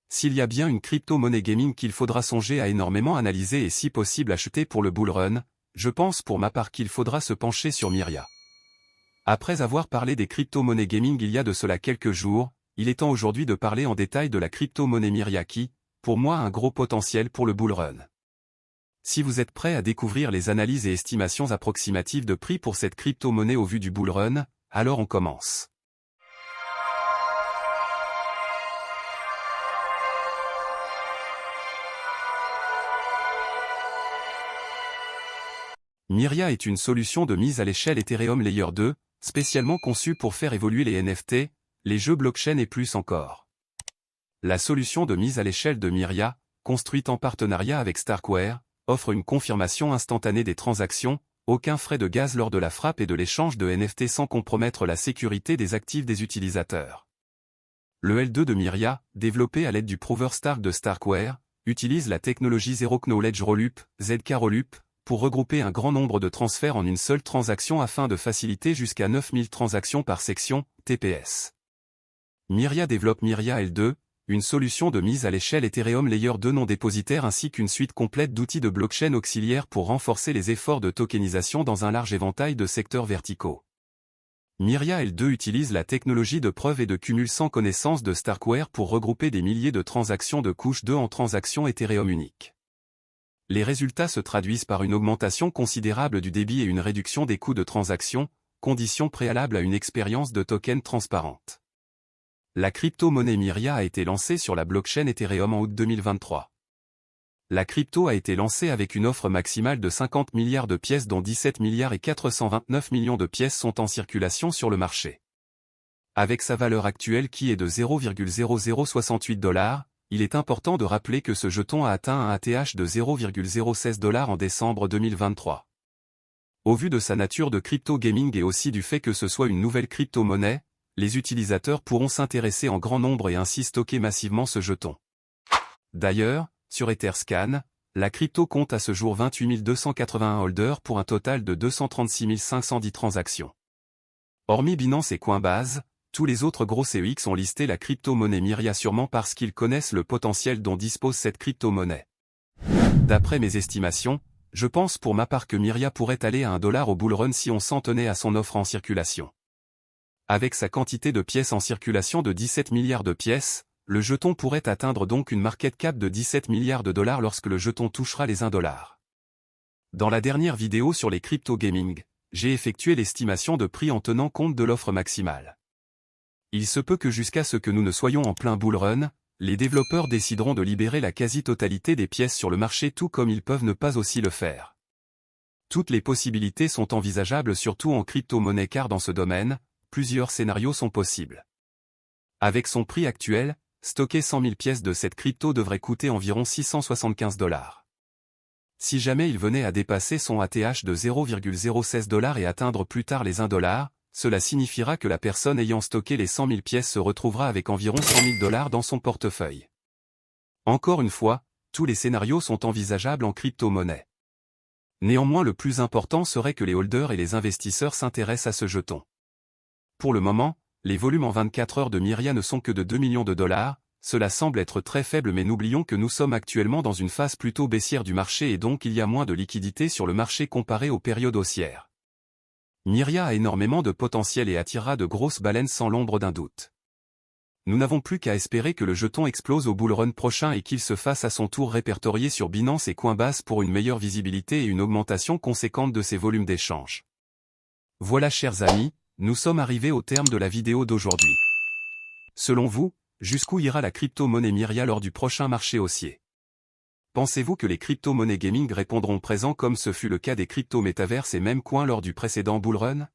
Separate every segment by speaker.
Speaker 1: S'il y a bien une crypto-monnaie gaming qu'il faudra songer à énormément analyser et si possible acheter pour le bull run, je pense pour ma part qu'il faudra se pencher sur Myria. Après avoir parlé des crypto-monnaies gaming il y a de cela quelques jours, il est temps aujourd'hui de parler en détail de la crypto-monnaie Myria qui, pour moi, a un gros potentiel pour le bull run. Si vous êtes prêt à découvrir les analyses et estimations approximatives de prix pour cette crypto-monnaie au vu du bull run, alors on commence. Myria est une solution de mise à l'échelle Ethereum Layer 2, spécialement conçue pour faire évoluer les NFT, les jeux blockchain et plus encore. La solution de mise à l'échelle de Myria, construite en partenariat avec Starkware, offre une confirmation instantanée des transactions, aucun frais de gaz lors de la frappe et de l'échange de NFT sans compromettre la sécurité des actifs des utilisateurs. Le L2 de Myria, développé à l'aide du Prover Stark de Starkware, utilise la technologie Zero Knowledge Rollup, ZK Rollup, pour regrouper un grand nombre de transferts en une seule transaction afin de faciliter jusqu'à 9000 transactions par section, TPS. Myria développe Myria L2, une solution de mise à l'échelle Ethereum Layer 2 non dépositaire ainsi qu'une suite complète d'outils de blockchain auxiliaires pour renforcer les efforts de tokenisation dans un large éventail de secteurs verticaux. Myria L2 utilise la technologie de preuve et de cumul sans connaissance de Starkware pour regrouper des milliers de transactions de couche 2 en transactions Ethereum uniques. Les résultats se traduisent par une augmentation considérable du débit et une réduction des coûts de transaction, condition préalable à une expérience de token transparente. La crypto-monnaie Myria a été lancée sur la blockchain Ethereum en août 2023. La crypto a été lancée avec une offre maximale de 50 milliards de pièces dont 17 milliards et 429 millions de pièces sont en circulation sur le marché. Avec sa valeur actuelle qui est de 0,0068 $, il est important de rappeler que ce jeton a atteint un ATH de 0,016 $ en décembre 2023. Au vu de sa nature de crypto gaming et aussi du fait que ce soit une nouvelle crypto-monnaie, les utilisateurs pourront s'intéresser en grand nombre et ainsi stocker massivement ce jeton. D'ailleurs, sur Etherscan, la crypto compte à ce jour 28 281 holders pour un total de 236 510 transactions. Hormis Binance et Coinbase, tous les autres gros CEX ont listé la crypto-monnaie Myria sûrement parce qu'ils connaissent le potentiel dont dispose cette crypto-monnaie. D'après mes estimations, je pense pour ma part que Myria pourrait aller à $1 au bull run si on s'en tenait à son offre en circulation. Avec sa quantité de pièces en circulation de 17 milliards de pièces, le jeton pourrait atteindre donc une market cap de 17 milliards de dollars lorsque le jeton touchera les $1. Dans la dernière vidéo sur les crypto gaming, j'ai effectué l'estimation de prix en tenant compte de l'offre maximale. Il se peut que jusqu'à ce que nous ne soyons en plein bull run, les développeurs décideront de libérer la quasi-totalité des pièces sur le marché tout comme ils peuvent ne pas aussi le faire. Toutes les possibilités sont envisageables surtout en crypto-monnaie car dans ce domaine, plusieurs scénarios sont possibles. Avec son prix actuel, stocker 100 000 pièces de cette crypto devrait coûter environ 675 $. Si jamais il venait à dépasser son ATH de 0,016 $ et atteindre plus tard les $1, cela signifiera que la personne ayant stocké les 100 000 pièces se retrouvera avec environ 100 000 $ dans son portefeuille. Encore une fois, tous les scénarios sont envisageables en crypto-monnaie. Néanmoins le plus important serait que les holders et les investisseurs s'intéressent à ce jeton. Pour le moment, les volumes en 24 heures de Myria ne sont que de 2 millions de $, cela semble être très faible mais n'oublions que nous sommes actuellement dans une phase plutôt baissière du marché et donc il y a moins de liquidité sur le marché comparé aux périodes haussières. Myria a énormément de potentiel et attirera de grosses baleines sans l'ombre d'un doute. Nous n'avons plus qu'à espérer que le jeton explose au bull run prochain et qu'il se fasse à son tour répertorier sur Binance et Coinbase pour une meilleure visibilité et une augmentation conséquente de ses volumes d'échange. Voilà chers amis, nous sommes arrivés au terme de la vidéo d'aujourd'hui. Selon vous, jusqu'où ira la crypto-monnaie Myria lors du prochain marché haussier? Pensez-vous que les crypto-monnaies gaming répondront présent comme ce fut le cas des crypto-métaverses et même coins lors du précédent bull run?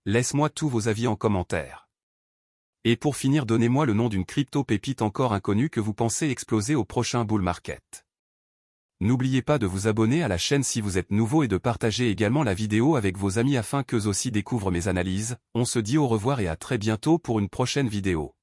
Speaker 1: Laisse-moi tous vos avis en commentaire. Et pour finir donnez-moi le nom d'une crypto-pépite encore inconnue que vous pensez exploser au prochain bull market. N'oubliez pas de vous abonner à la chaîne si vous êtes nouveau et de partager également la vidéo avec vos amis afin qu'eux aussi découvrent mes analyses. On se dit au revoir et à très bientôt pour une prochaine vidéo.